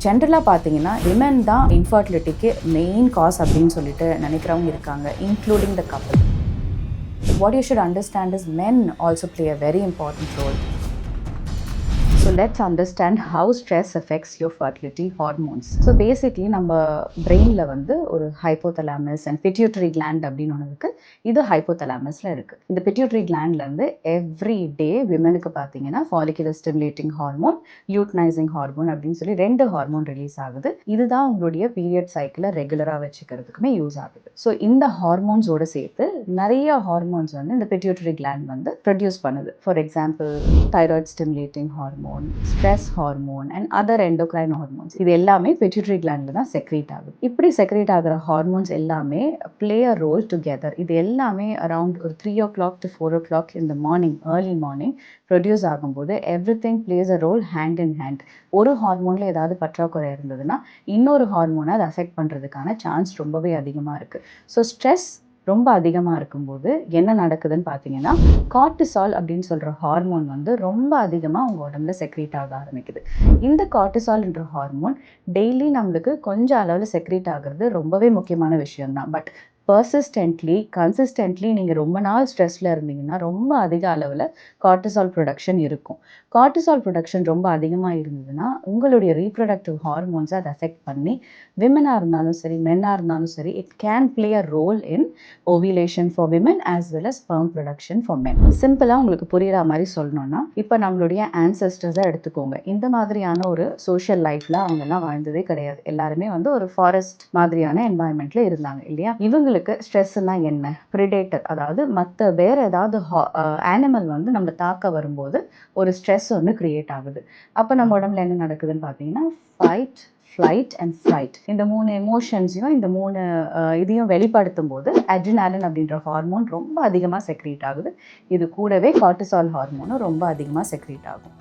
ஜென்ரலாக பார்த்தீங்கன்னா விமன் தான் இன்ஃபர்டிலிட்டிக்கு மெயின் காஸ் அப்படின்னு சொல்லிட்டு நினைக்கிறவங்க இருக்காங்க, இன்க்ளூடிங் த கப்பல். What you should understand is men also play a very important role. So let's understand how stress affects your fertility hormones. So basically நம்ம brainல வந்து ஒரு hypothalamus and pituitary gland அப்படின்னு ஒன்று இருக்கு. இது hypothalamusல இருக்கு. இந்த pituitary glandல இருந்து every day விமனுக்கு பார்த்தீங்கன்னா follicular stimulating hormone, luteinizing hormone அப்படின்னு சொல்லி 2 ஹார்மோன் ரிலீஸ் ஆகுது. இதுதான் உங்களுடைய பீரியட் சைக்கிளை ரெகுலராக வச்சுக்கிறதுக்குமே யூஸ் ஆகுது. ஸோ இந்த ஹார்மோன்ஸோட சேர்த்து நிறைய ஹார்மோன்ஸ் வந்து இந்த pituitary gland வந்து ப்ரொடியூஸ் பண்ணுது. For example thyroid stimulating hormone, stress hormone and other endocrine hormones. இது எல்லாமே pituitary glandல தான் செக்ரீட் ஆகுது. இப்படி செக்ரீட் ஆகிற ஹார்மோன்ஸ் எல்லாமே play a role together. இது எல்லாமே அரவுண்ட் ஒரு 3 o'clock to 4 o'clock in the morning, early morning produce ஆகும்போது everything plays a role hand in hand. ஒரு ஹார்மோனில் ஏதாவது பற்றாக்குறை இருந்ததுன்னா இன்னொரு ஹார்மோனை அதை அஃபெக்ட் பண்ணுறதுக்கான சான்ஸ் ரொம்பவே அதிகமாக இருக்குது. ஸோ ஸ்ட்ரெஸ் ரொம்ப அதிகமாக இருக்கும்போது என்ன நடக்குதுன்னு பார்த்தீங்கன்னா கார்டிசால் அப்படின்னு சொல்கிற ஹார்மோன் வந்து ரொம்ப அதிகமாக உங்கள் உடம்புல செக்ரீட் ஆக ஆரம்பிக்குது. இந்த கார்டிசால்ன்ற ஹார்மோன் டெய்லி நம்மளுக்கு கொஞ்சம் அளவில் செக்ரீட் ஆகிறது ரொம்பவே முக்கியமான விஷயம்தான். பட் கன்சிஸ்டன்ட்லி நீங்கள் ரொம்ப நாள் ஸ்ட்ரெஸ்ஸில் இருந்தீங்கன்னா ரொம்ப அதிக அளவில் கார்டிசால் ப்ரொடக்ஷன் இருக்கும். கார்டிசால் ப்ரொடக்ஷன் ரொம்ப அதிகமாக இருந்ததுன்னா உங்களுடைய ரீப்ரொடக்டிவ் ஹார்மோன்ஸை அதை அஃபெக்ட் பண்ணி விமனாக இருந்தாலும் சரி மென்னாக இருந்தாலும் சரி it can play a role in ovulation for women as well as sperm production for men. சிம்பிளாக உங்களுக்கு புரிகிற மாதிரி சொல்லணும்னா இப்போ நம்மளுடைய ஆன்செஸ்டர்ஸை எடுத்துக்கோங்க. இந்த மாதிரியான ஒரு சோஷியல் லைஃப்பில் அவங்கெல்லாம் வாழ்ந்ததே கிடையாது. எல்லாருமே வந்து ஒரு ஃபாரஸ்ட் மாதிரியான என்வாயன்மெண்ட்டில் இருந்தாங்க இல்லையா? இவங்களுக்கு ஸ்ட்ரெஸ்னா என்ன? பிரிடேட்டர், அதாவது மற்ற வேற ஏதாவது ஆனிமல் வந்து நம்ம தாக்க வரும்போது ஒரு ஸ்ட்ரெஸ் ஒன்று கிரியேட் ஆகுது. அப்போ நம்ம உடம்புல என்ன நடக்குதுன்னு பார்த்தீங்கன்னா ஃபைட், ஃப்ளைட் அண்ட் ஃப்ளைட், இந்த 3 எமோஷன்ஸையும் இந்த 3 இதையும் வெளிப்படுத்தும் போது அட்ரினாலின் அப்படின்ற ஹார்மோன் ரொம்ப அதிகமாக செக்ரீட் ஆகுது. இது கூடவே கார்டிசால் ஹார்மோனும் ரொம்ப அதிகமாக செக்ரீட் ஆகும்.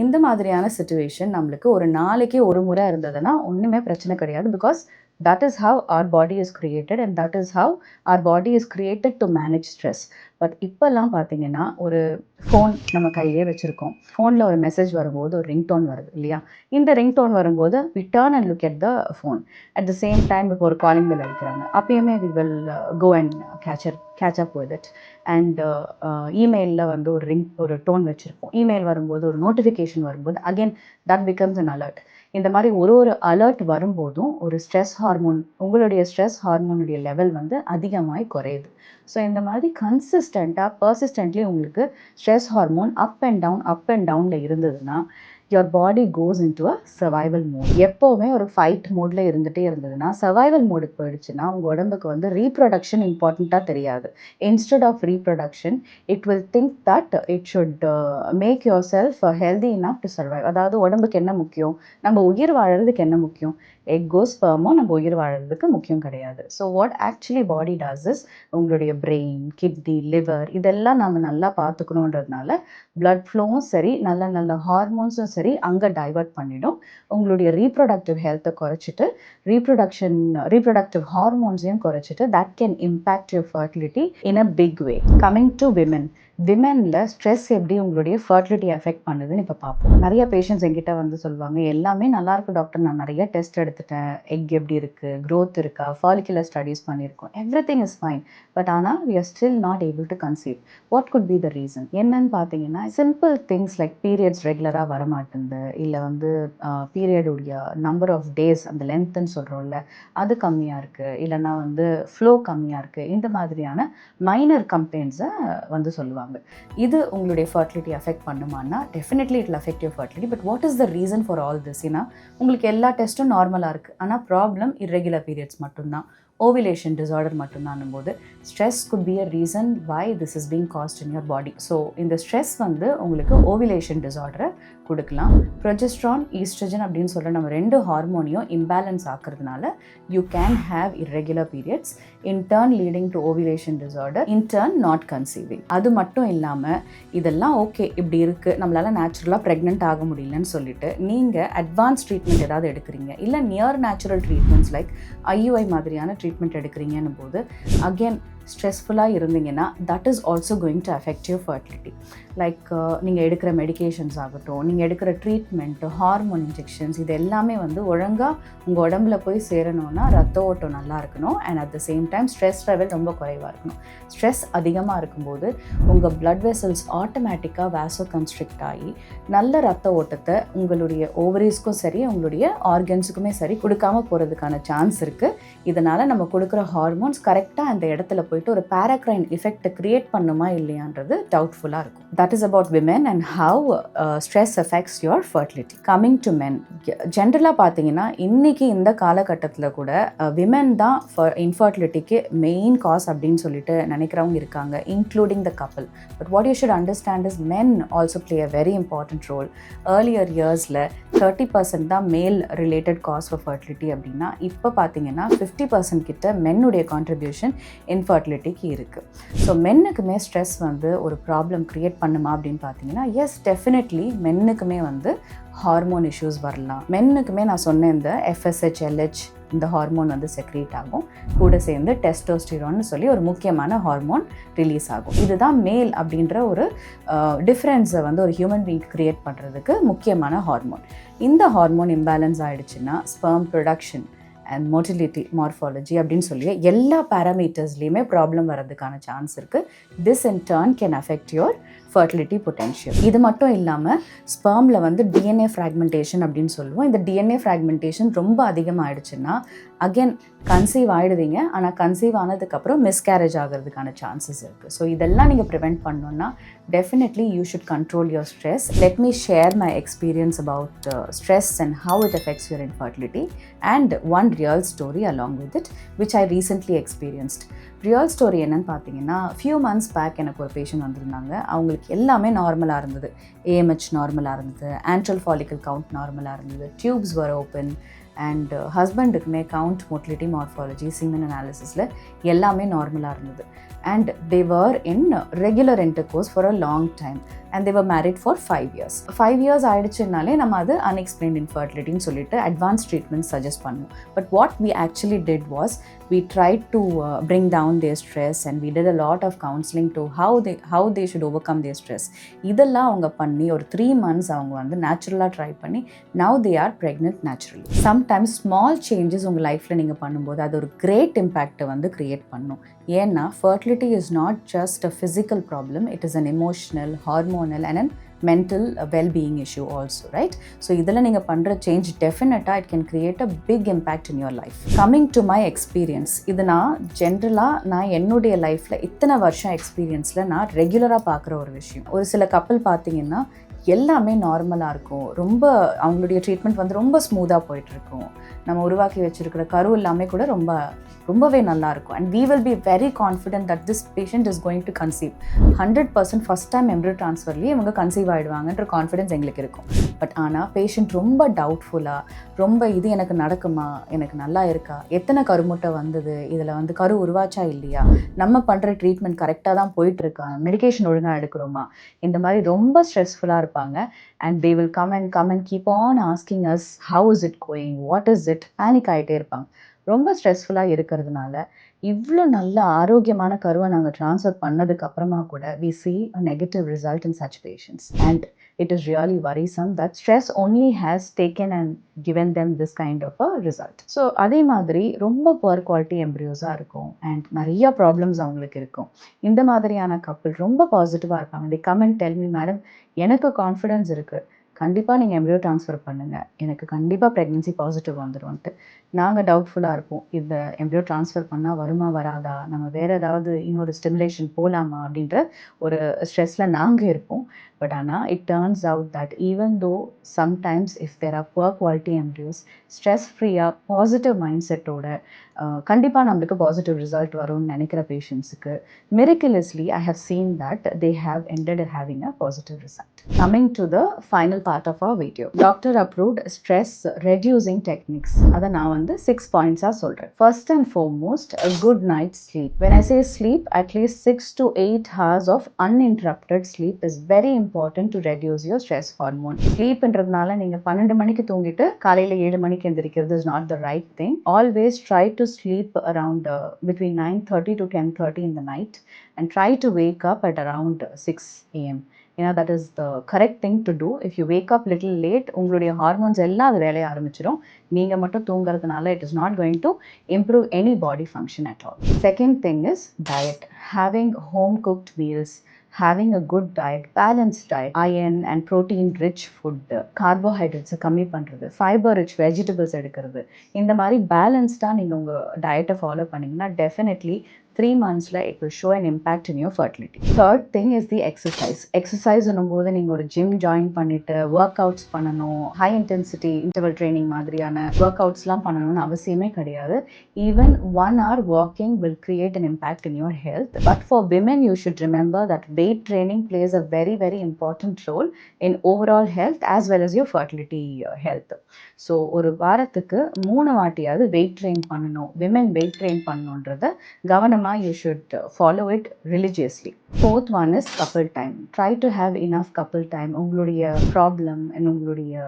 இந்த மாதிரியான சிச்சுவேஷன் நம்மளுக்கு ஒரு நாளைக்கு ஒரு முறை இருந்ததுன்னா ஒன்றுமே பிரச்சனை கிடையாது. Because that is how our body is created and that is how our body is created to manage stress. But இப்போல்லாம் பார்த்தீங்கன்னா ஒரு ஃபோன் நம்ம கையிலே வச்சுருக்கோம். ஃபோனில் ஒரு மெசேஜ் வரும்போது ஒரு ரிங்டோன் வருது இல்லையா? இந்த ரிங்டோன் வரும்போது we turn and look at the phone. At the same time இப்போ ஒரு காலிங் பெல் அடிக்கிறாங்க, அப்பயுமே we will go and catch up with it. And இமெயிலில் வந்து ஒரு டோன் வச்சுருப்போம். இமெயில் வரும்போது ஒரு நோட்டிஃபிகேஷன் வரும்போது again that becomes an alert. இந்த மாதிரி ஒரு அலர்ட் வரும்போதும் ஒரு ஸ்ட்ரெஸ் ஹார்மோன், உங்களுடைய ஸ்ட்ரெஸ் ஹார்மோனுடைய லெவல் வந்து அதிகமாகி குறையுது. ஸோ இந்த மாதிரி பர்சிஸ்டன்ட்லி உங்களுக்கு ஸ்ட்ரெஸ் ஹார்மோன் அப் அண்ட் டவுனில் இருந்ததுன்னா your body goes into a survival mode. எப்போவுமே ஒரு ஃபைட் மோடில் இருந்துகிட்டே இருந்ததுன்னா சர்வைவல் மோடுக்கு போயிடுச்சுன்னா உங்கள் உடம்புக்கு வந்து ரீப்ரொடக்ஷன் இம்பார்ட்டண்ட்டாக தெரியாது. Instead of reproduction it will think that it should make yourself healthy enough to survive. அதாவது உடம்புக்கு என்ன முக்கியம்? நம்ம உயிர் வாழறதுக்கு என்ன முக்கியம்? எக்கோ ஸ்பெர்மோ நம்ம உயிர் வாழறதுக்கு முக்கியம் கிடையாது. So what actually body does is உங்களுடைய பிரெயின், கிட்னி, லிவர் இதெல்லாம் நம்ம நல்லா பார்த்துக்கணுன்றதுனால பிளட் ஃப்ளோவும் சரி நல்ல ஹார்மோன்ஸும் சரி அங்கே டைவர்ட் பண்ணிடும். உங்களுடைய ரீப்ரொடக்டிவ் ஹெல்த்தை குறைச்சிட்டு ரீப்ரொடக்டிவ் ஹார்மோன்ஸையும் குறைச்சிட்டு that can impact your fertility in a big way. Coming to விமெனில் ஸ்ட்ரெஸ் எப்படி உங்களுடைய ஃபர்டிலிட்டி அஃபெக்ட் பண்ணுதுன்னு இப்போ பார்ப்போம். நிறைய பேஷண்ட்ஸ் என்கிட்ட வந்து சொல்லுவாங்க, எல்லாமே நல்லா இருக்கு டாக்டர், நான் நிறைய டெஸ்ட் எடுத்துட்டேன், எக் எப்படி இருக்குது, க்ரோத் இருக்கா, ஃபாலிகுலர் ஸ்டடீஸ் பண்ணியிருக்கோம், எவ்ரிதிங் இஸ் ஃபைன், பட் ஆனால் we are still not able to conceive. What could be the reason? என்னன்னு பார்த்தீங்கன்னா சிம்பிள் திங்ஸ் லைக் பீரியட்ஸ் ரெகுலராக வரமாட்டேங்குது, இல்லை வந்து பீரியடுடைய நம்பர் ஆஃப் டேஸ் அந்த லென்த்துன்னு சொல்கிறோம்ல அது கம்மியாக இருக்குது, இல்லைன்னா வந்து ஃப்ளோ கம்மியாக இருக்குது, இந்த மாதிரியான மைனர் கம்ப்ளைண்ட்ஸை வந்து சொல்லுவாங்க. இது உங்களுடைய ஃபர்டிலிட்டி அஃபெக்ட் பண்ணுமான்னா definitely it will affect your fertility. But what is the reason for all this? ஏன்னா உங்களுக்கு எல்லா டெஸ்ட்டும் நார்மலாக இருக்குது, ஆனால் ப்ராப்ளம் இர்ரெகுலர் பீரியட்ஸ் மட்டும்தான், ஓவிலேஷன் டிஸார்டர் மட்டும்தான் போது stress could be a reason why this is being caused in your body. So இந்த ஸ்ட்ரெஸ் வந்து உங்களுக்கு ஓவிலேஷன் டிஸார்டரை கொடுக்கலாம். ப்ரொஜெஸ்ட்ரான், ஈஸ்ட்ரஜன் அப்படின்னு சொல்கிற நம்ம 2 ஹார்மோனையும் இம்பேலன்ஸ் ஆக்கிறதுனால you can have irregular periods, in turn leading to ovulation disorder, in turn not conceiving. அது மட்டும் இல்லாமல் இதெல்லாம் ஓகே இப்படி இருக்குது, நம்மளால் நேச்சுரலாக ப்ரெக்னென்ட் ஆக முடியலன்னு சொல்லிட்டு நீங்கள் அட்வான்ஸ் ட்ரீட்மெண்ட் ஏதாவது எடுக்கிறீங்க, இல்லை near natural treatments like IUI மாதிரியான ட்ரீட்மெண்ட் எடுக்கிறீங்கன்னு போது அகெயின் ஸ்ட்ரெஸ்ஃபுல்லாக இருந்தீங்கன்னா that is also going to affect your fertility. Like நீங்கள் எடுக்கிற மெடிகேஷன்ஸ் ஆகட்டும், நீங்கள் எடுக்கிற ட்ரீட்மெண்ட்டு, ஹார்மோன் இன்ஜெக்ஷன்ஸ், இது எல்லாமே வந்து ஒழுங்காக உங்கள் உடம்புல போய் சேரணும்னா ரத்த ஓட்டம் நல்லா இருக்கணும். And at the same time stress level ரொம்ப குறைவாக இருக்கணும். ஸ்ட்ரெஸ் அதிகமாக இருக்கும்போது உங்கள் பிளட் வெசல்ஸ் ஆட்டோமேட்டிக்காக வேசோ கன்ஸ்ட்ரிக்ட் ஆகி நல்ல ரத்த ஓட்டத்தை உங்களுடைய ஓவரீஸ்க்கும் சரி உங்களுடைய ஆர்கன்ஸுக்குமே சரி கொடுக்காம போகிறதுக்கான சான்ஸ் இருக்குது. இதனால் நம்ம கொடுக்குற ஹார்மோன்ஸ் கரெக்டாக அந்த இடத்துல போயிட்டு ஒரு பேராக்ரைன் எஃபெக்டை க்ரியேட் பண்ணுமா இல்லையான்றது டவுட்ஃபுல்லாக இருக்கும். That is about women and how stress affects your fertility. Coming to men, ஜென்ரலாக பார்த்தீங்கன்னா இன்றைக்கி இந்த காலகட்டத்தில் கூட விமென் தான் இன்ஃபர்டிலிட்டிக்கு மெயின் காஸ் அப்படின்னு சொல்லிட்டு நினைக்கிறவங்க இருக்காங்க, including the couple. But what you should understand is men also play a very important role. Earlier இயர்ஸில் 30% தான் மேல் ரிலேட்டட் காஸ் ஃபார் ஃபர்டிலிட்டி அப்படின்னா இப்போ பார்த்தீங்கன்னா 50% கிட்ட மென்னுடைய கான்ட்ரிபியூஷன் இன்ஃபர்டிலிட்டிக்கு இருக்குது. ஸோ மென்னுக்குமே ஸ்ட்ரெஸ் வந்து ஒரு ப்ராப்ளம் க்ரியேட் பண்ணுமா அப்படின்னு பார்த்தீங்கன்னா எஸ், டெஃபினெட்லி மென்னுக்குமே வந்து ஹார்மோன் இஷ்யூஸ் வரலாம். மென்னுக்குமே நான் சொன்னேன் இந்த FSH, LH இந்த ஹார்மோன் வந்து செக்ரேட் ஆகும். கூட சேர்ந்து டெஸ்டோஸ்டிரான்னு சொல்லி ஒரு முக்கியமான ஹார்மோன் ரிலீஸ் ஆகும். இதுதான் மேல் அப்படின்ற ஒரு டிஃப்ரென்ஸை வந்து ஒரு ஹியூமன் பீயிங் க்ரியேட் பண்ணுறதுக்கு முக்கியமான ஹார்மோன். இந்த ஹார்மோன் இம்பேலன்ஸ் ஆகிடுச்சுன்னா sperm production and motility, morphology அப்படின்னு சொல்லி எல்லா பேராமீட்டர்ஸ்லேயுமே ப்ராப்ளம் வர்றதுக்கான சான்ஸ் இருக்குது. This in turn can affect your fertility potential. இது மட்டும் இல்லாமல் ஸ்பெர்மில் வந்து DNA ஃப்ராக்மெண்டேஷன் அப்படின்னு சொல்லுவோம். இந்த DNA ஃப்ராக்மெண்டேஷன் ரொம்ப அதிகமாகிடுச்சுன்னா அகெயின் கன்சீவ் ஆகிடுவீங்க. ஆனால் கன்சீவ் ஆனதுக்கப்புறம் மிஸ்கேரேஜ் ஆகிறதுக்கான சான்சஸ் இருக்குது. ஸோ இதெல்லாம் நீங்கள் ப்ரிவெண்ட் பண்ணணுன்னா definitely you should control your stress. Let me share my experience about stress and how it affects your infertility and one real story along with it which I recently experienced. Real story என்னன்னு பார்த்தீங்கன்னா, few months back எனக்கு ஒரு patient வந்திருந்தாங்க. அவங்களுக்கு எல்லாமே நார்மலாக இருந்தது. AMH நார்மலாக இருந்தது, ஆன்ட்ரல் ஃபாலிக்கல் கவுண்ட் நார்மலாக இருந்தது, டியூப்ஸ் வர் ஓப்பன் அண்ட் ஹஸ்பண்டுக்குமே கவுண்ட், மோட்டிலிட்டி, மார்ஃபாலஜி, சீமன் அனாலிசிஸில் எல்லாமே நார்மலாக இருந்தது. And they were in regular intercourse for a long time and they were married for 5 years. 5 years ஆகிடுச்சுனாலே நம்ம அது அன்எக்ஸ்பிளைன்ட் இன்ஃபர்டிலிட்டின்னு சொல்லிட்டு அட்வான்ஸ் ட்ரீட்மெண்ட் சஜஸ்ட் பண்ணுவோம். But what we actually did was we tried to bring down their stress and we did a lot of counseling to how they should overcome their stress. இதெல்லாம் அவங்க பண்ணி ஒரு 3 months அவங்க வந்து நேச்சுரலாக try பண்ணி now they are pregnant naturally. Sometimes small changes உங்கள் லைஃப்பில் நீங்கள் பண்ணும்போது அது ஒரு great impact வந்து create பண்ணும். ஏன்னா fertility is not just a physical problem, it is an emotional, hormonal and an mental well-being issue also, right? So இதெல்லாம் நீங்கள் பண்ணுற சேஞ்ச் டெஃபினட்டாக it can create a big impact in your life. Coming to my experience, இது நான் ஜென்ரலாக என்னுடைய லைஃப்பில் இத்தனை வருஷம் எக்ஸ்பீரியன்ஸில் நான் ரெகுலராக பார்க்குற ஒரு விஷயம். ஒரு சில கப்பல் பார்த்தீங்கன்னா எல்லாமே நார்மலாக இருக்கும், ரொம்ப அவங்களுடைய ட்ரீட்மெண்ட் வந்து ரொம்ப ஸ்மூத்தாக போயிட்டுருக்கும். நம்ம உருவாக்கி வச்சுருக்கிற கரு எல்லாமே கூட ரொம்பவே நல்லாயிருக்கும். And we will be very confident that this patient is going to conceive. 100% first time embryo ட்ரான்ஸ்ஃபர்லேயே இவங்க கன்சீவ் ஆகிடுவாங்கன்ற கான்ஃபிடென்ஸ் எங்களுக்கு இருக்கும். பட் ஆனால் பேஷண்ட் ரொம்ப டவுட்ஃபுல்லாக இது எனக்கு நடக்குமா, எனக்கு நல்லா இருக்கா, எத்தனை கருமுட்டை வந்தது, இதில் வந்து கரு உருவாச்சா இல்லையா, நம்ம பண்ணுற ட்ரீட்மெண்ட் கரெக்டாக தான் போயிட்டுருக்கா, மெடிகேஷன் ஒழுங்காக எடுக்கிறோமா, இந்த மாதிரி ரொம்ப ஸ்ட்ரெஸ்ஃபுல்லாக இருப்பாங்க. And they will come and keep on asking us how is it going, what is it, panic ஆகிட்டே இருப்பாங்க. ரொம்ப ஸ்ட்ரெஸ்ஃபுல்லாக இருக்கிறதுனால இவ்வளோ நல்ல ஆரோக்கியமான கருவை நாங்கள் ட்ரான்ஸ்ஃபர் பண்ணதுக்கு அப்புறமா கூட we see a negative result in such patients and it is really worrisome that stress only has taken and given them this kind of a result. So அதே மாதிரி ரொம்ப poor quality embryos-ஆ இருக்கும் and நிறைய problems அவங்களுக்கு இருக்கும். இந்த மாதிரியான கப்பல் ரொம்ப பாசிட்டிவாக இருப்பாங்க. they come and tell me, madam எனக்கு கான்ஃபிடென்ஸ் இருக்குது, கண்டிப்பாக நீங்கள் எம்ப்ரியோ ட்ரான்ஸ்ஃபர் பண்ணுங்கள், எனக்கு கண்டிப்பாக ப்ரெக்னென்சி பாசிட்டிவ் வந்துடும்ன்ட்டு. நாங்கள் டவுட்ஃபுல்லாக இருப்போம், இந்த எம்ப்ரியோ ட்ரான்ஸ்ஃபர் பண்ணால் வருமா வராதா, நம்ம வேறு ஏதாவது இன்னொரு ஸ்டிமுலேஷன் போகலாமா அப்படின்ற ஒரு ஸ்ட்ரெஸ்ஸில் நாங்கள் இருப்போம். பட் ஆனால் it turns out that even though sometimes if there are poor quality embryos, stress ஃப்ரீயாக பாசிட்டிவ் மைண்ட் செட்டோட கண்டிப்பாக நம்மளுக்கு பாசிட்டிவ் ரிசல்ட் வரும்னு நினைக்கிற பேஷண்ட்ஸுக்கு miraculously I have seen that they have ended up having a positive result. Coming to the final part of our video, doctor approved stress reducing techniques. அதை நான் வந்து 6 points சொல்றேன். First and foremost, a good night's sleep. When I say sleep, at least 6 to 8 hours of uninterrupted sleep is very important to reduce your stress hormone. Sleepன்றதுனால நீங்க 12 மணிக்கு தூங்கிட்டு காலையில 7 மணிக்கு எந்திரிக்கிறது is not the right thing. Always try to sleep around between 9:30 to 10:30 in the night and try to wake up at around 6 a.m. That is the correct thing to do. If you wake up little late, உங்களுடைய hormones எல்லாம் அது வேலைய ஆரம்பிச்சிடும். நீங்க மட்டும் தூங்குறதுனால it is not going to improve any body function at all. Second thing is diet. Having home cooked meals, having a good diet, balanced diet, iron and protein rich food, carbohydrates கம்மி பண்றது, fiber rich vegetables எடுக்கிறது, இந்த மாதிரி பேலன்ஸ்டா நீங்க உங்க டயட்டை follow பண்ணீங்கன்னா definitely 3 months it will show an impact in your fertility. Third thing is the exercise. Exercise பண்ணும்போது நீங்க ஒரு ஜிம் ஜாயின் பண்ணிட்டு ஒர்க் அவுட்ஸ் பண்ணணும், ஹை இன்டென்சிட்டி இன்டர்வல் ட்ரைனிங் மாதிரியான ஒர்க் அவுட்ஸ்லாம் பண்ணணும்னு அவசியமே கிடையாது. Even 1 hour walking will create an impact in your health. But for women, you should remember that weight training plays a very, very important role in overall health as well as your fertility health. So ஒரு வாரத்துக்கு 3 வாட்டியாவது wait train பண்ணணும், women wait train பண்ணணுன்றத கவனமாக you should follow it religiously. Fourth one is couple time. Try to have enough couple time. உங்களுடைய problem and உங்களுடைய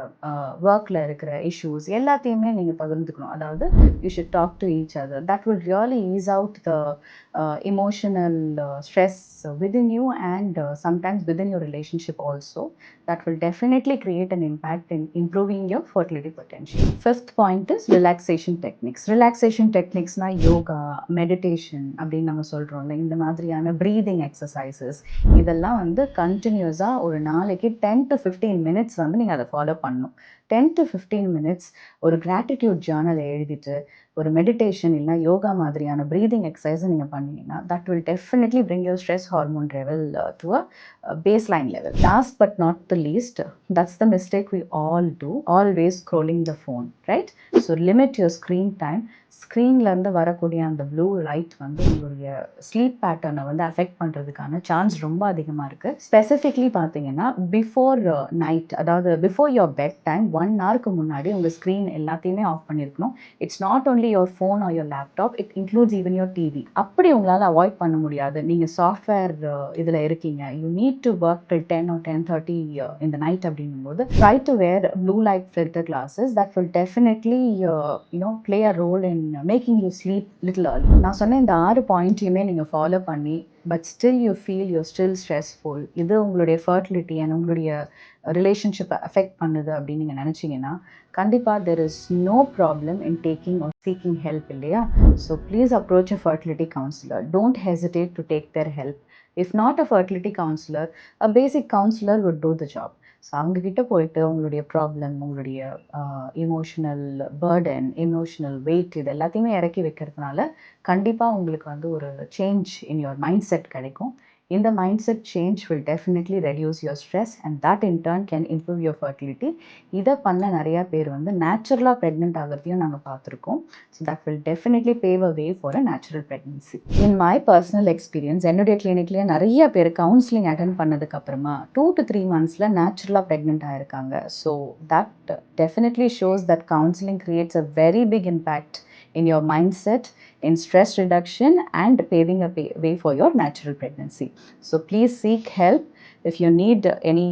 ஒர்க்கில் இருக்கிற issues எல்லாத்தையுமே நீங்கள் பகிர்ந்துக்கணும். அதாவது you should talk to each other. That will really ease out the emotional stress within you and sometimes within your relationship also. That will definitely create an impact in improving your fertility potential. Fifth point is relaxation techniques. Relaxation techniques na yoga, meditation அப்படின்னு நம்ம சொல்றோம்ல, இந்த மாதிரியான breathing exercises இதெல்லாம் வந்து கண்டினியூஸா ஒரு நாளைக்கு 10 to 15 minutes வந்து நீங்க அதை ஃபாலோ பண்ணணும். 10 to 15 minutes ஒரு gratitude journal எழுதிட்டு ஒரு மெடிடேஷன் இல்லை யோகா மாதிரியான ப்ரீதிங் எக்ஸசைஸை நீங்கள் பண்ணீங்கன்னா that will definitely bring your stress hormone level to a baseline level. Last but not the least, that's the mistake we all do, always scrolling the phone, right? So limit your screen time. ஸ்க்ரீன்லேருந்து வரக்கூடிய அந்த blue light வந்து உங்களுடைய sleep பேட்டர்னை வந்து affect பண்ணுறதுக்கான chance ரொம்ப அதிகமாக இருக்குது. ஸ்பெசிஃபிக்லி பார்த்தீங்கன்னா பிஃபோர் நைட், அதாவது பிஃபோர் யுவர் பெட் டைம் 1 ஹவருக்கு முன்னாடி உங்கள் ஸ்க்ரீன் எல்லாத்தையுமே ஆஃப் பண்ணியிருக்கணும். It's not only your phone or your laptop, it includes even your TV. அப்படி உங்களால் அவாய்ட் பண்ண முடியாது, நீங்கள் சாஃப்ட்வேர் இதில் இருக்கீங்க, you need to work till 10 or 10:30 in the night அப்படிங்கும்போது try to wear blue light filter glasses. That will definitely play a role in making you sleep little early. நான் சொன்ன இந்த 6 பாயிண்ட்டையுமே நீங்கள் ஃபாலோ பண்ணி but still you feel you still stressful, இது உங்களுடைய fertility and உங்களுடைய ரிலேஷன்ஷிப்பை அஃபெக்ட் பண்ணுது அப்படின்னு நீங்கள் நினச்சிங்கன்னா கண்டிப்பாக there is no problem in taking or seeking help இல்லையா? So please approach a fertility counselor. Don't hesitate to take their help. If not a fertility counselor, a basic counselor would do the job. So அவங்கக்கிட்ட போயிட்டு உங்களுடைய problem, உங்களுடைய emotional Burton, emotional wait இது எல்லாத்தையுமே இறக்கி வைக்கிறதுனால கண்டிப்பாக உங்களுக்கு வந்து ஒரு change in your mind set கிடைக்கும். இந்த mind set change will definitely reduce your stress and that in turn can improve your fertility. இதை பண்ண நிறையா பேர் வந்து நேச்சுரலாக ப்ரெக்னென்ட் ஆகிறதையும் நாங்கள் பார்த்துருக்கோம். So that will definitely பேவ் a way for a natural pregnancy. In my personal experience என்னுடைய கிளினிக்லேயே நிறைய பேர் கவுன்சிலிங் அட்டன் பண்ணதுக்கப்புறமா 2 to 3 months நேச்சுரலாக ப்ரெக்னென்ட் ஆயிருக்காங்க. So that definitely shows that counselling creates a very big impact in your mindset, in stress reduction and paving a way for your natural pregnancy. So please seek help. If you need any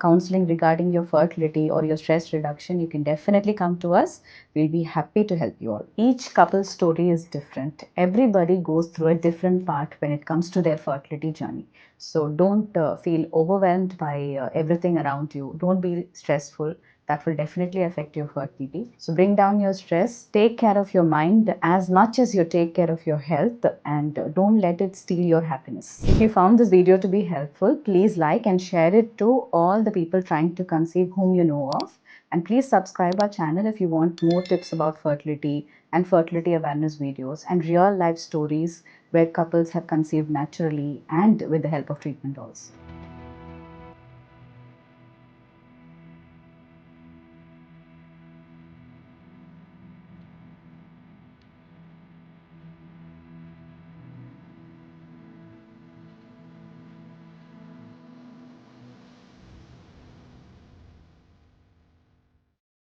counseling regarding your fertility or your stress reduction, you can definitely come to us. We'll be happy to help you all. Each couple's story is different. Everybody goes through a different part when it comes to their fertility journey. So don't feel overwhelmed by everything around you. Don't be stressful. That will definitely affect your fertility. So bring down your stress, take care of your mind as much as you take care of your health, and don't let it steal your happiness. If you found this video to be helpful, please like and share it to all the people trying to conceive whom you know of. And please subscribe our channel if you want more tips about fertility and fertility awareness videos and real life stories where couples have conceived naturally and with the help of treatment also.